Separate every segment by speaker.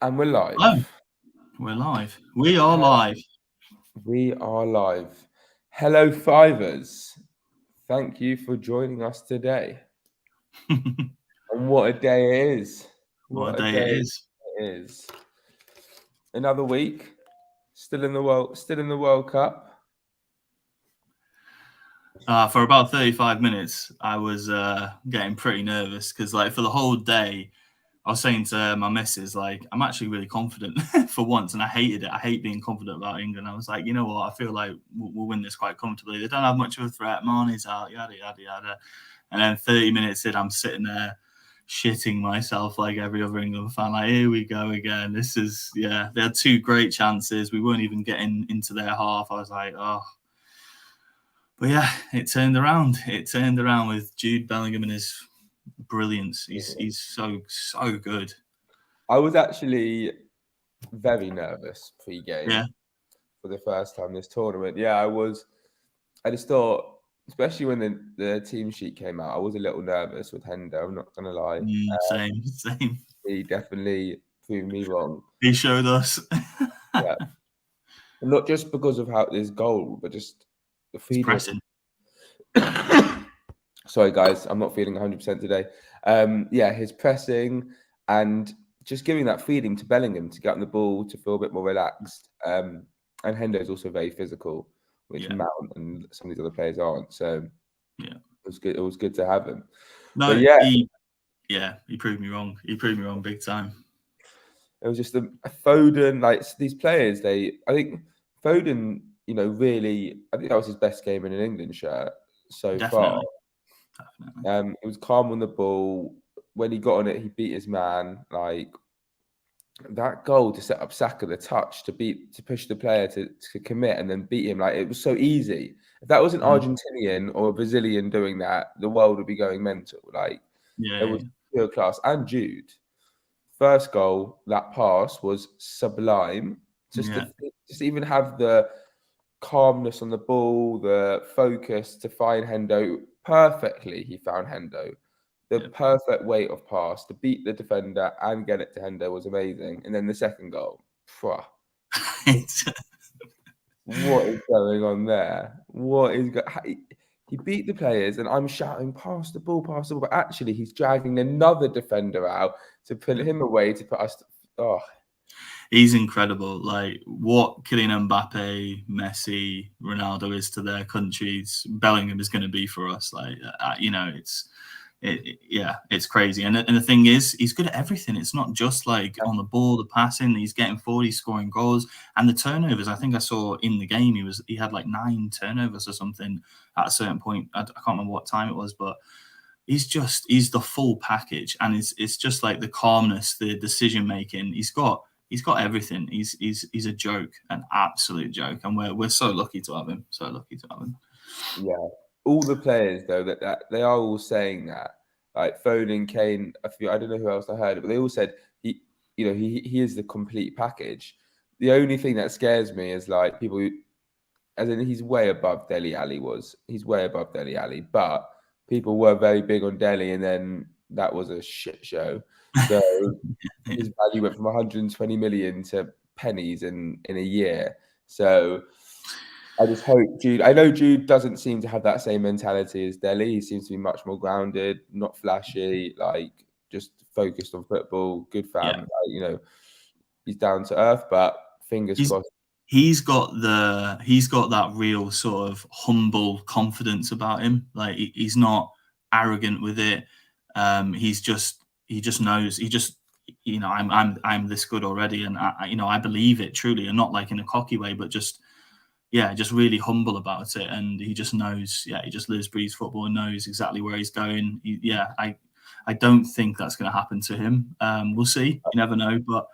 Speaker 1: And we're live.
Speaker 2: Oh, we're live. We are live.
Speaker 1: We are live. Hello, Fivers. Thank you for joining us today. And what a day it is.
Speaker 2: What a
Speaker 1: What a
Speaker 2: day it
Speaker 1: day
Speaker 2: is.
Speaker 1: it is. Another week. Still in the World Cup.
Speaker 2: For about 35 minutes, I was getting pretty nervous because, like, for the whole day, I was saying to my missus, like, I'm actually really confident for once, and I hated it. I hate being confident about England. I was like, you know what? I feel like we'll win this quite comfortably. They don't have much of a threat. Mane's out, yada, yada, yada. And then 30 minutes in, I'm sitting there shitting myself like every other England fan. Like, here we go again. This is, yeah, they had two great chances. We weren't even getting into their half. I was like, oh. But yeah, it turned around. It turned around with Jude Bellingham and his brilliance. He's so good.
Speaker 1: I was actually very nervous pre-game
Speaker 2: Yeah.
Speaker 1: for the first time this tournament. Yeah, I was. I just thought, especially when the team sheet came out, I was a little nervous with Hendo. I'm not gonna lie.
Speaker 2: Same.
Speaker 1: He definitely proved me wrong.
Speaker 2: He showed us.
Speaker 1: Yeah, and not just because of how this goal, but just the
Speaker 2: He's
Speaker 1: feeding.
Speaker 2: pressing.
Speaker 1: Sorry, guys, I'm not feeling 100% today. Yeah, his pressing and just giving that freedom to Bellingham to get on the ball, to feel a bit more relaxed. And Hendo is also very physical, which Mount and some of these other players aren't. So
Speaker 2: yeah,
Speaker 1: it was good. It was good to have him.
Speaker 2: No,
Speaker 1: but yeah,
Speaker 2: he proved me wrong. He proved me wrong big time.
Speaker 1: It was just a Foden, like these players. I think Foden, really, I think that was his best game in an England shirt so far.
Speaker 2: Definitely.
Speaker 1: It was calm on the ball. When he got on it, he beat his man. Like that goal to set up Saka, the touch to push the player to commit and then beat him. Like it was so easy. If that was an Argentinian or a Brazilian doing that, the world would be going mental. Like it was pure class. And Jude, first goal, that pass was sublime. Just even have the calmness on the ball, the focus to find Hendo perfectly. He found Hendo. The perfect weight of pass to beat the defender and get it to Hendo was amazing. And then the second goal, what is going on there? He beat the players, and I'm shouting, pass the ball, but actually he's dragging another defender out to pull him away to put us.
Speaker 2: He's incredible. Like what Kylian Mbappe, Messi, Ronaldo is to their countries, Bellingham is going to be for us. Like it's crazy. And the thing is, he's good at everything. It's not just like on the ball, the passing. He's getting forward, he's scoring goals, and the turnovers. I think I saw in the game he had like 9 turnovers or something at a certain point. I can't remember what time it was, but he's the full package, and it's just like the calmness, the decision making. He's got everything. He's a joke, an absolute joke, and we're so lucky to have him.
Speaker 1: Yeah, all the players though that they are all saying that. Like Foden, Kane, I don't know who else I heard, but they all said he is the complete package. The only thing that scares me is like people who, as in he's way above Dele Alli was. He's way above Dele Alli, but people were very big on Dele, and then that was a shit show. So his value went from 120 million to pennies in a year. So I just hope Jude. I know Jude doesn't seem to have that same mentality as Dele. He seems to be much more grounded, not flashy, like just focused on football. Good fan, he's down to earth. But fingers crossed.
Speaker 2: He's got that real sort of humble confidence about him. Like he's not arrogant with it. He just knows. I'm this good already, and I believe it truly, and not like in a cocky way, but just really humble about it. And he just knows. Yeah, he just lives, breathes football, and knows exactly where he's going. I don't think that's going to happen to him. We'll see. You never know, but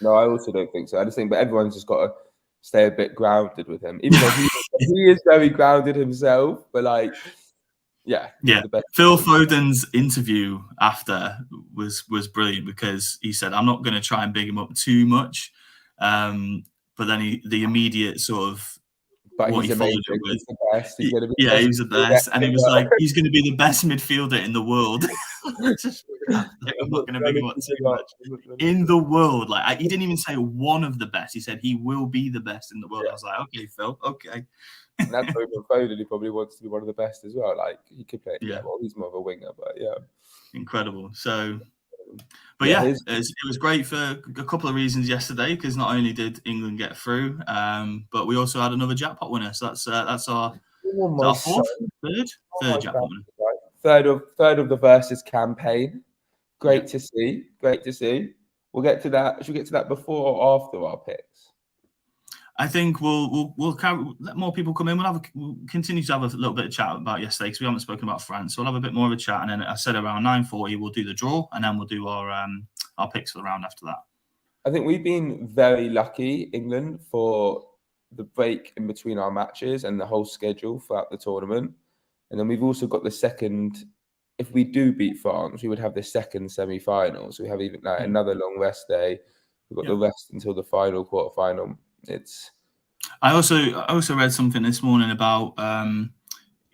Speaker 1: no, I also don't think so. I just think, but everyone's just got to stay a bit grounded with him, even though he is very grounded himself. But like,
Speaker 2: Phil Foden's interview after was brilliant because he said, "I'm not going to try and big him up too much," but then the immediate sort of
Speaker 1: But
Speaker 2: what
Speaker 1: he's
Speaker 2: he followed
Speaker 1: amazing.
Speaker 2: it with.
Speaker 1: He's the best. He's going to be
Speaker 2: Yeah, he was the best, and he was like,
Speaker 1: ever.
Speaker 2: he's going to be the best midfielder in the world. I'm not going to big him up too much. In the world, like he didn't even say one of the best. He said he will be the best in the world. I was like, okay, Phil, okay.
Speaker 1: And that's over Foden. He probably wants to be one of the best as well. Like he could play.
Speaker 2: Yeah.
Speaker 1: Well, he's more of a winger, but yeah,
Speaker 2: incredible. So, but yeah, it was great for a couple of reasons yesterday, because not only did England get through, but we also had another jackpot winner. So that's our third jackpot winner.
Speaker 1: Third of the Versus campaign. Great to see. Great to see. We'll get to that. Should we get to that before or after our picks?
Speaker 2: I think we'll let more people come in. We'll continue to have a little bit of chat about yesterday, because we haven't spoken about France. So we'll have a bit more of a chat, and then I said around 9:40 we'll do the draw, and then we'll do our picks for the round after that.
Speaker 1: I think we've been very lucky, England, for the break in between our matches and the whole schedule throughout the tournament. And then we've also got the second. If we do beat France, we would have the second semi-final. So we have even another long rest day. We've got the rest until the final quarter-final.
Speaker 2: I also read something this morning about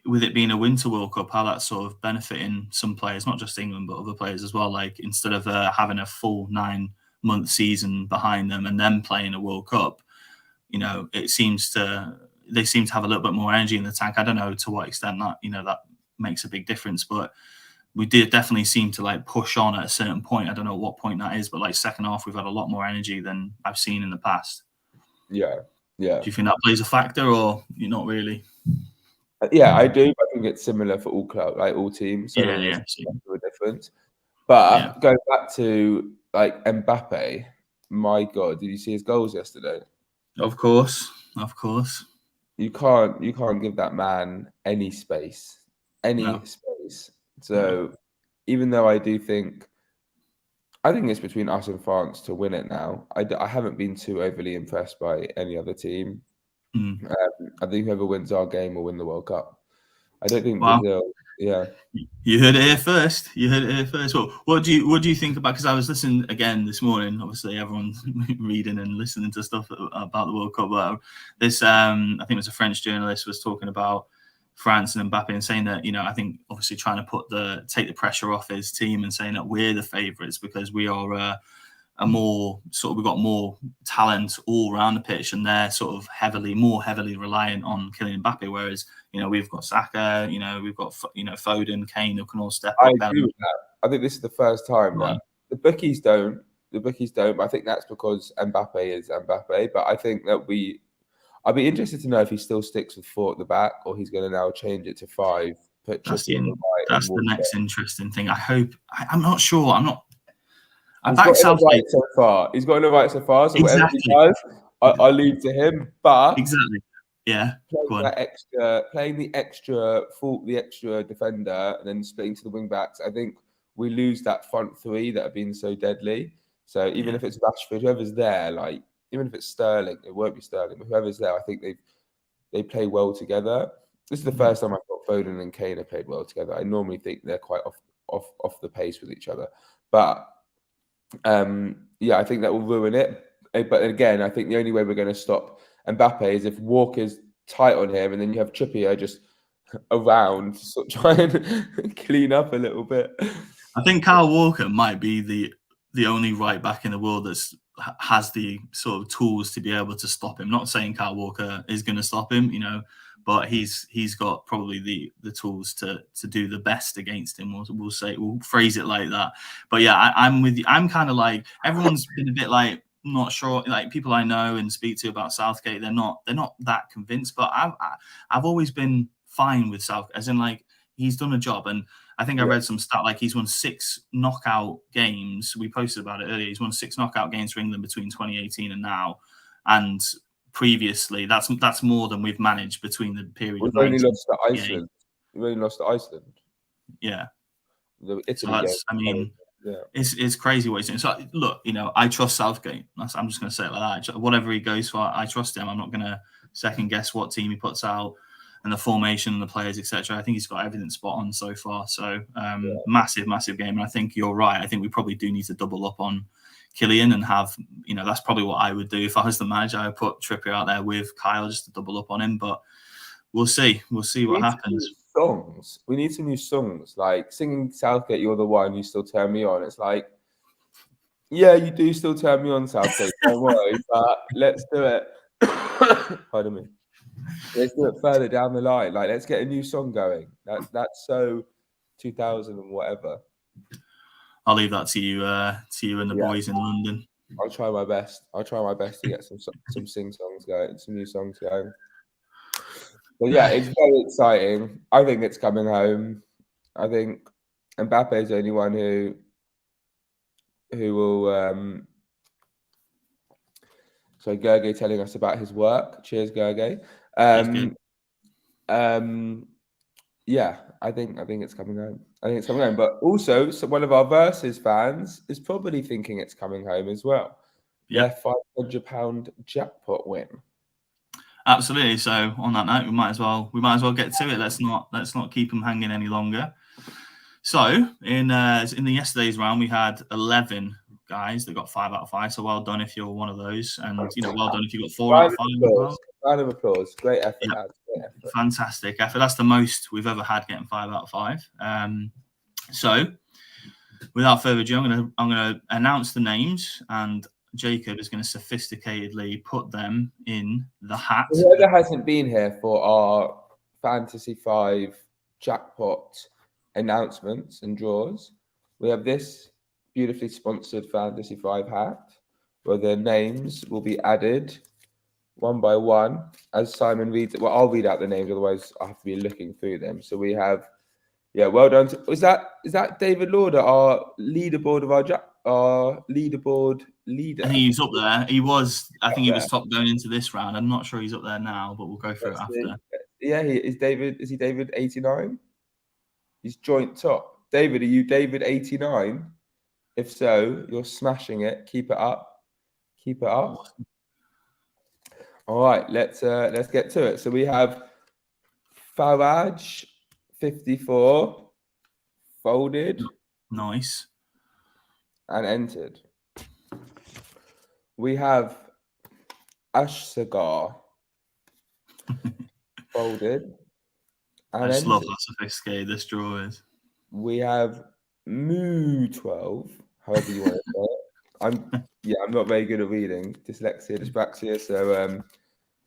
Speaker 2: with it being a Winter World Cup, how that's sort of benefiting some players, not just England but other players as well. Like instead of having a full 9-month season behind them and then playing a World Cup, they seem to have a little bit more energy in the tank. I don't know to what extent that that makes a big difference, but we did definitely seem to like push on at a certain point. I don't know what point that is, but like second half, we've had a lot more energy than I've seen in the past.
Speaker 1: Yeah.
Speaker 2: Do you think that plays a factor, or you're not really?
Speaker 1: Yeah, I do. I think it's similar for all clubs, like all teams. So
Speaker 2: yeah.
Speaker 1: A difference. But going back to like Mbappe, my God, did you see his goals yesterday?
Speaker 2: Of course.
Speaker 1: You can't give that man any space, space. So even though I think it's between us and France to win it now. I haven't been too overly impressed by any other team. I think whoever wins our game will win the World Cup. I don't think Brazil. Yeah,
Speaker 2: you heard it here first. Well, what do you think about? Because I was listening again this morning. Obviously, everyone's reading and listening to stuff about the World Cup. But this, I think it was a French journalist was talking about France and Mbappe and saying that I think obviously trying to take the pressure off his team and saying that we're the favourites because we are we've got more talent all around the pitch, and they're sort of more heavily reliant on Kylian Mbappe, whereas we've got Saka, we've got Foden, Kane, who can all step up.
Speaker 1: I agree with that. I think this is the first time that the bookies don't. But I think that's because Mbappe is Mbappe. But I think that I'd be interested to know if he still sticks with 4 at the back, or he's going to now change it to 5.
Speaker 2: That's the next interesting thing. I'm not sure.
Speaker 1: He's got it right so far. He's got it right so far. So whatever he does, I'll leave to him. But
Speaker 2: exactly, yeah.
Speaker 1: Playing the extra defender and then splitting to the wing backs. I think we lose that front 3 that have been so deadly. So even if it's Rashford, whoever's there, like even if it's Sterling, it won't be Sterling, but whoever's there, I think they play well together. This is the first time I thought Foden and Kane have played well together. I normally think they're quite off the pace with each other, but. I think that will ruin it. But again, I think the only way we're going to stop Mbappe is if Walker's tight on him, and then you have Trippier just around, sort of try and clean up a little bit.
Speaker 2: I think Kyle Walker might be the only right back in the world that has the sort of tools to be able to stop him. Not saying Kyle Walker is going to stop him, but he's got probably the tools to do the best against him. We'll phrase it like that. But yeah, I'm with you. I'm kind of like, everyone's been a bit like not sure. Like people I know and speak to about Southgate, they're not that convinced. But I've always been fine with Southgate, as in like he's done a job. And I think I read some stat like he's won 6 knockout games. We posted about it earlier. He's won 6 knockout games for England between 2018 and now, and previously, that's more than we've managed between the period.
Speaker 1: We've only lost to Iceland. We've only lost to Iceland.
Speaker 2: Yeah,
Speaker 1: the Italy game.
Speaker 2: I mean, it's crazy what he's doing. So look, I trust Southgate. I'm just going to say it like that. Whatever he goes for, I trust him. I'm not going to second guess what team he puts out. and the formation and the players, etc. I think he's got everything spot on so far. So massive game. And I think you're right. I think we probably do need to double up on Kylian and have, that's probably what I would do if I was the manager. I would put Trippier out there with Kyle just to double up on him. But we'll see. We'll see what happens.
Speaker 1: Songs. We need some new songs, like singing Southgate, "You're the One, You Still Turn Me On." It's like, yeah, you do still turn me on, Southgate. Don't worry, but let's do it. Pardon me. Let's do it further down the line. Like, let's get a new song going. That's so 2000 and whatever.
Speaker 2: I'll leave that to you and the boys in London.
Speaker 1: I'll try my best. To get some sing songs going, some new songs going. But yeah, it's very exciting. I think it's coming home. I think Mbappe's the only one who will. So Gerge telling us about his work. Cheers, Gerge. Yeah, I think it's coming home. But also, one of our Versus fans is probably thinking it's coming home as well. Yeah, £500 jackpot win.
Speaker 2: Absolutely. So on that note, we might as well get to it. Let's not keep them hanging any longer. So in the yesterday's round, we had 11 guys that got 5 out of 5. So well done if you're one of those, and well done if you got 4 out of 5.
Speaker 1: Round of applause. Great effort, lads. Great effort.
Speaker 2: Fantastic effort. That's the most we've ever had getting 5 out of 5. So without further ado, I'm gonna announce the names, and Jacob is going to sophisticatedly put them in the hat.
Speaker 1: Whoever hasn't been here for our Fantasy5 jackpot announcements and draws, we have this beautifully sponsored Fantasy5 hat where their names will be added one by one as Simon reads it. Well, I'll read out the names, otherwise I have to be looking through them. So we have, well done. Is that David Lauder, our leaderboard of our leaderboard leader?
Speaker 2: I think he's up there. He was top going into this round. I'm not sure he's up there now, but we'll go through it after.
Speaker 1: Yeah, is he David 89? He's joint top. David, are you David 89? If so, you're smashing it. Keep it up. All right, let's get to it. So we have Faraj 54 folded.
Speaker 2: Nice.
Speaker 1: And entered. We have Ashsagar folded. And
Speaker 2: I just love how sophisticated this draw is.
Speaker 1: We have Moo 12, however you want to say it. I'm not very good at reading. Dyslexia, dyspraxia, so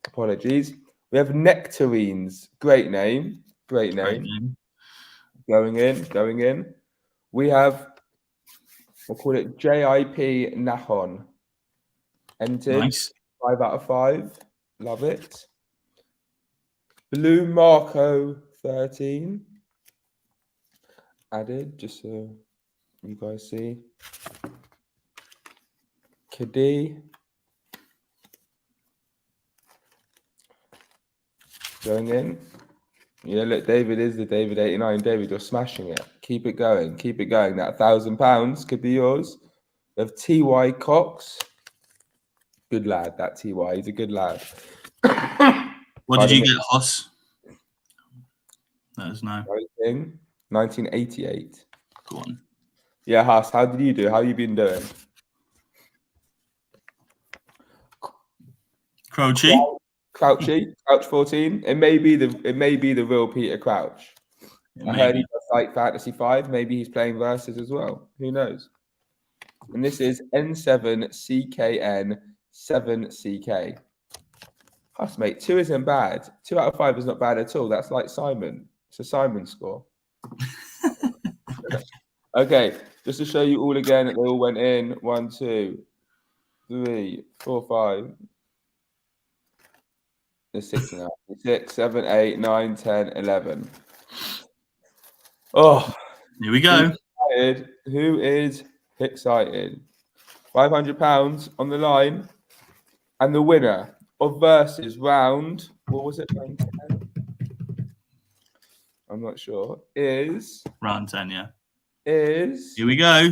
Speaker 1: apologies. We have Nectarines. Great name. Going in. We have, we'll call it JIP Nahon. Entered.
Speaker 2: Nice.
Speaker 1: 5 out of 5. Love it. Blue Marco 13. Added, just so you guys see. Kadi. Going in. Yeah, look, David is the David 89. David, you're smashing it. Keep it going. That £1,000 could be yours. We have TY Cox. Good lad, that TY. He's a good lad.
Speaker 2: What did you get, Hoss? Let us know.
Speaker 1: 1988.
Speaker 2: Go on.
Speaker 1: Yeah, Haas, how did you do? How have you been doing? Crouchy, Crouch 14. It may be the real Peter Crouch. I heard he does like Fantasy5. Maybe he's playing Versus as well. Who knows? And this is N7CKN7CK. Huss, mate, 2 isn't bad. 2 out of 5 is not bad at all. That's like Simon. It's a Simon score. Okay, just to show you all again that they all went in. 1, 2, 3, 4, 5. There's 6 now. 6, 7, 8, 9, 10, 11. Oh,
Speaker 2: here we go.
Speaker 1: Who is excited? £500 on the line, and the winner of Versus round, what was it? Round 10? I'm not sure. Is
Speaker 2: round 10, yeah.
Speaker 1: Is
Speaker 2: here we go.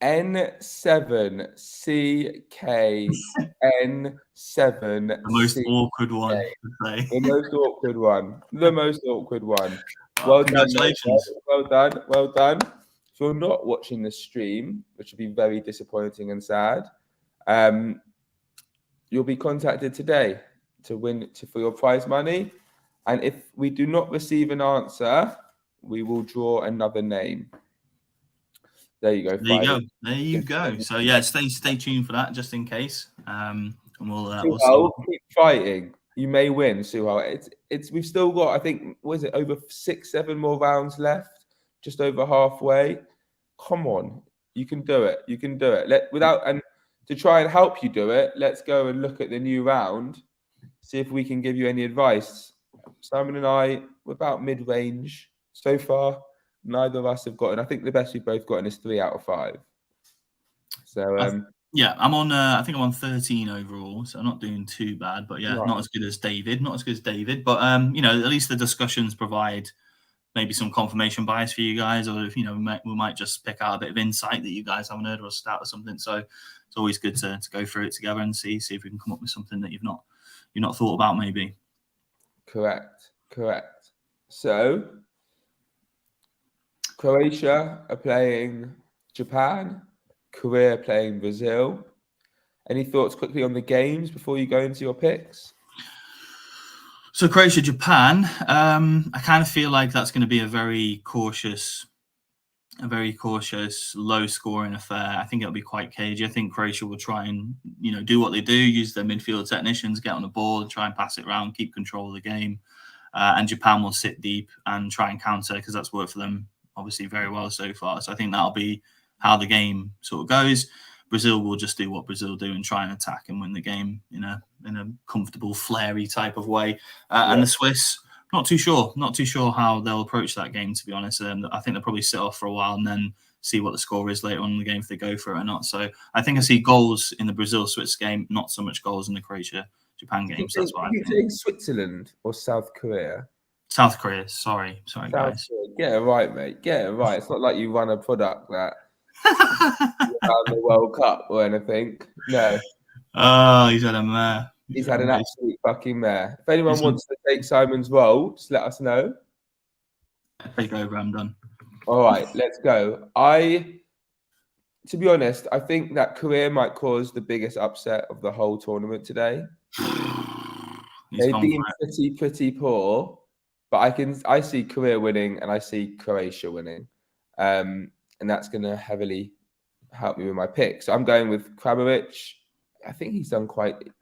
Speaker 1: N7CKN7.
Speaker 2: The most awkward one to say.
Speaker 1: The most awkward one. The most awkward one.
Speaker 2: Oh,
Speaker 1: Well done, mate.
Speaker 2: congratulations.
Speaker 1: Well done. Well done. If you're not watching the stream, which would be very disappointing and sad, you'll be contacted today to win for your prize money. And if we do not receive an answer, we will draw another name. There you go.
Speaker 2: There you go. There you go. So yeah, stay tuned for that just in case. And we'll see.
Speaker 1: Keep fighting. You may win, Suhal. It's we've still got, I think, what is it, over 6-7 more rounds left, just over halfway. Come on, you can do it. You can do it. And to try and help you do it, let's go and look at the new round, see if we can give you any advice. Simon and I, we're about mid-range so far. Neither of us have gotten. I think the best we've both gotten is 3 out of 5. So
Speaker 2: yeah, I'm on. I think I'm on 13 overall, so I'm not doing too bad. But yeah,
Speaker 1: right.
Speaker 2: not as good as David. Not as good as David. But at least the discussions provide maybe some confirmation bias for you guys, or if we might just pick out a bit of insight that you guys haven't heard or a stat or something. So it's always good to go through it together and see if we can come up with something that you've not thought about maybe.
Speaker 1: Correct. So Croatia are playing Japan, Korea playing Brazil. Any thoughts quickly on the games before you go into your picks?
Speaker 2: So Croatia, Japan, I kind of feel like that's going to be a very cautious, low-scoring affair. I think it'll be quite cagey. I think Croatia will try and do what they do, use their midfield technicians, get on the ball, and try and pass it around, keep control of the game. And Japan will sit deep and try and counter because that's worked for them obviously very well so far. So I think that'll be how the game sort of goes. Brazil will just do what Brazil do and try and attack and win the game in a comfortable, flary type of way. And the Swiss, not too sure how they'll approach that game, to be honest. I think they'll probably sit off for a while and then see what the score is later on in the game if they go for it or not. So I think I see goals in the Brazil-Swiss game, not so much goals in the Croatia-Japan game. So that's why. Are you
Speaker 1: saying Switzerland or South Korea?
Speaker 2: South Korea. Sorry, guys.
Speaker 1: Korea. Get it right, mate. Get it right. It's not like you run a product that around the World Cup or anything. No.
Speaker 2: Oh, he's had a mare.
Speaker 1: He's had an absolute fucking mare. If anyone wants to take Simon's role, just let us know.
Speaker 2: Take over. I'm done.
Speaker 1: All right, let's go. To be honest, I think that Korea might cause the biggest upset of the whole tournament today. They've been pretty poor, but I see Korea winning and I see Croatia winning. And that's going to heavily help me with my pick. So I'm going with Kramaric. I think he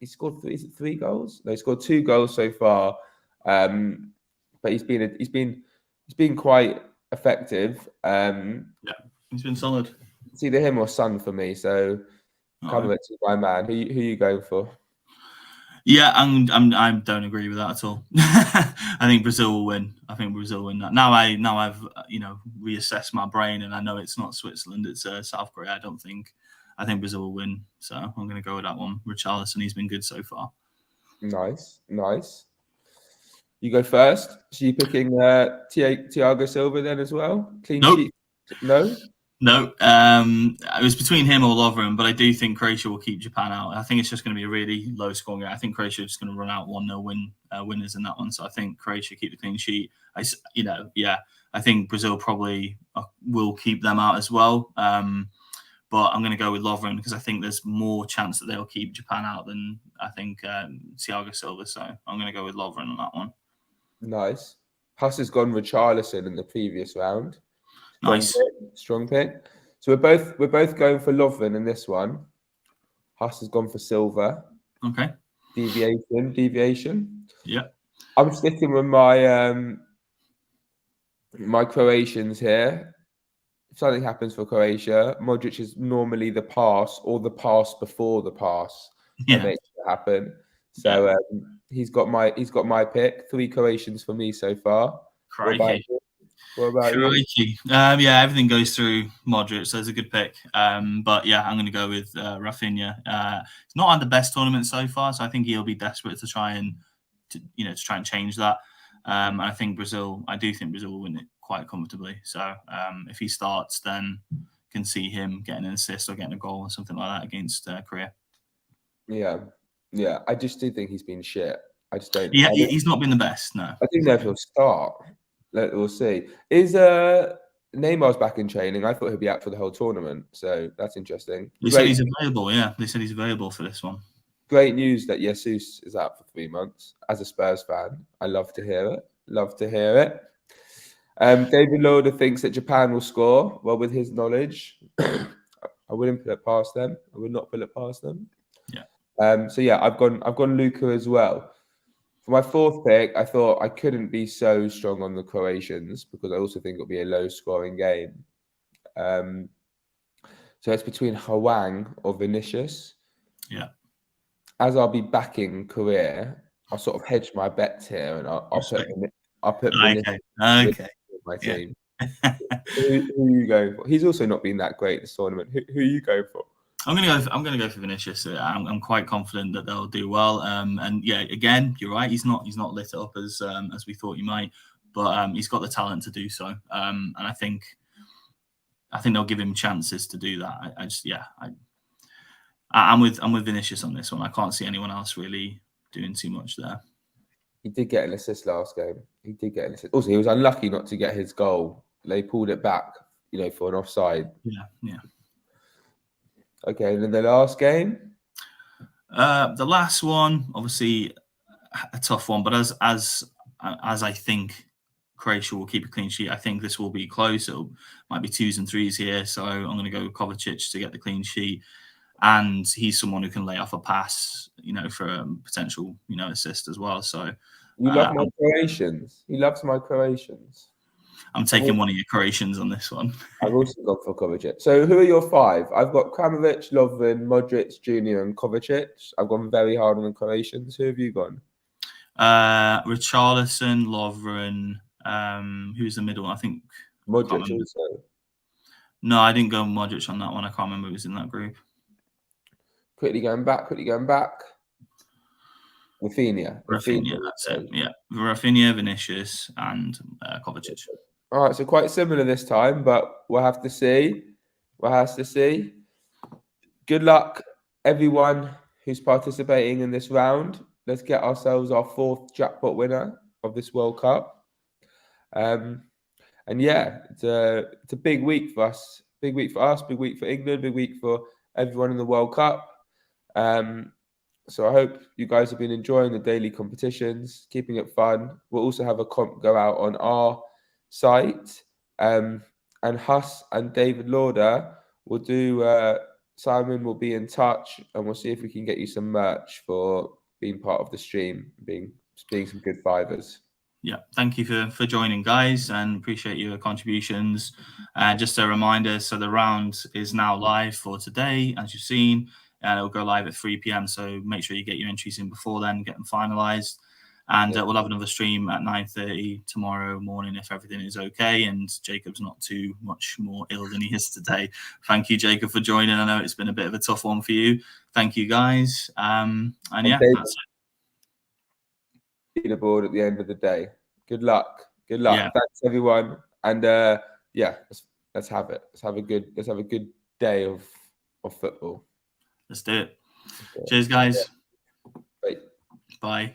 Speaker 1: scored 3 goals? No, he scored 2 goals so far. But he's been quite effective.
Speaker 2: He's been solid.
Speaker 1: It's either him or Son for me. So Kramaric is my man. Who you going for?
Speaker 2: Yeah, I don't agree with that at all. I think Brazil will win. That. Now I've reassessed my brain and I know it's not Switzerland, it's South Korea. I think Brazil will win. So I'm going to go with that one. Richarlison, he's been good so far.
Speaker 1: Nice. You go first. So you picking Thiago Silva then as well? Clean sheet? No.
Speaker 2: It was between him or Lovren, but I do think Croatia will keep Japan out. I think it's just going to be a really low scoring game. I think Croatia is just going to run out 1-0 winners in that one. So I think Croatia keep the clean sheet. I think Brazil probably will keep them out as well. But I'm going to go with Lovren because I think there's more chance that they'll keep Japan out than I think Thiago Silva. So I'm going to go with Lovren on that one.
Speaker 1: Nice. Huss has gone Richarlison in the previous round. Strong pick. So we're both going for Lovren in this one. Huss has gone for Silva.
Speaker 2: Okay.
Speaker 1: Deviation.
Speaker 2: Yeah.
Speaker 1: I'm sticking with my my Croatians here. If something happens for Croatia, Modric is normally the pass or the pass before the pass that makes it happen. So he's got my pick. 3 Croatians for me so far. What about you?
Speaker 2: Everything goes through Modric, so it's a good pick. But yeah, I'm going to go with Rafinha. He's not had the best tournament so far, so I think he'll be desperate to try and change that. And I do think Brazil will win it quite comfortably. So if he starts, then can see him getting an assist or getting a goal or something like that against Korea.
Speaker 1: Yeah. I just do think he's been shit. I just don't.
Speaker 2: Yeah, he's not been the best. No,
Speaker 1: I don't know if he'll start. We'll see. Is Neymar's back in training? I thought he'd be out for the whole tournament, so that's interesting.
Speaker 2: They said he's available. Yeah, they said he's available for this one.
Speaker 1: Great news that Jesus is out for 3 months. As a Spurs fan, I love to hear it. Love to hear it. David Lauder thinks that Japan will score. Well, with his knowledge, I wouldn't put it past them. I would not put it past them.
Speaker 2: Yeah.
Speaker 1: So yeah, I've gone Luka as well. For my fourth pick, I thought I couldn't be so strong on the Croatians because I also think it'll be a low-scoring game. So it's between Hwang or Vinicius.
Speaker 2: Yeah.
Speaker 1: As I'll be backing Korea, I'll sort of hedge my bets here, and I'll put Vinicius with my team. Who are you going for? He's also not been that great this tournament. Who are you going for?
Speaker 2: I'm gonna go for Vinicius. I'm quite confident that they'll do well. And yeah, again, you're right. He's not lit up as we thought he might, but he's got the talent to do so. And I think they'll give him chances to do that. I'm with Vinicius on this one. I can't see anyone else really doing too much there.
Speaker 1: He did get an assist last game. He did get an assist. Also, he was unlucky not to get his goal. They pulled it back, for an offside.
Speaker 2: Yeah.
Speaker 1: Okay, and then the last game?
Speaker 2: The last one, obviously a tough one, but as I think Croatia will keep a clean sheet, I think this will be close. It might be 2s and 3s here, so I'm going to go with Kovacic to get the clean sheet. And he's someone who can lay off a pass, for a potential, assist as well. So
Speaker 1: you love my Croatians. He loves my Croatians.
Speaker 2: I'm taking one of your Croatians on this one.
Speaker 1: I've also gone for Kovacic. So who are your 5? I've got Kramovic, Lovren, Modric Jr. and Kovacic. I've gone very hard on the Croatians. Who have you gone?
Speaker 2: Richarlison, Lovren. Who's the middle? I think
Speaker 1: Modric also.
Speaker 2: No, I didn't go Modric on that one. I can't remember who was in that group.
Speaker 1: Quickly going back. Rafinha,
Speaker 2: that's it. Yeah, Rafinha, Vinicius, and Kovacic.
Speaker 1: All right, so quite similar this time, but we'll have to see. Good luck, everyone who's participating in this round. Let's get ourselves our 4th jackpot winner of this World Cup. And yeah, it's a big week for us. Big week for us, big week for England, big week for everyone in the World Cup. So I hope you guys have been enjoying the daily competitions, keeping it fun. We'll also have a comp go out on our site. And Huss and David Lauder will do, Simon will be in touch, and we'll see if we can get you some merch for being part of the stream, being some good fivers.
Speaker 2: Yeah, thank you for joining, guys, and appreciate your contributions. Just a reminder, so the round is now live for today, as you've seen, and it'll go live at 3 p.m. So make sure you get your entries in before then, get them finalized. And we'll have another stream at 9:30 tomorrow morning if everything is okay and Jacob's not too much more ill than he is today. Thank you, Jacob, for joining. I know it's been a bit of a tough one for you. Thank you, guys. And yeah, that's
Speaker 1: it. Leaderboard at the end of the day. Good luck.
Speaker 2: Yeah.
Speaker 1: Thanks, everyone. And yeah, let's have it. Let's have a good day of football.
Speaker 2: Let's do it. Cheers, guys.
Speaker 1: Bye.
Speaker 2: Bye.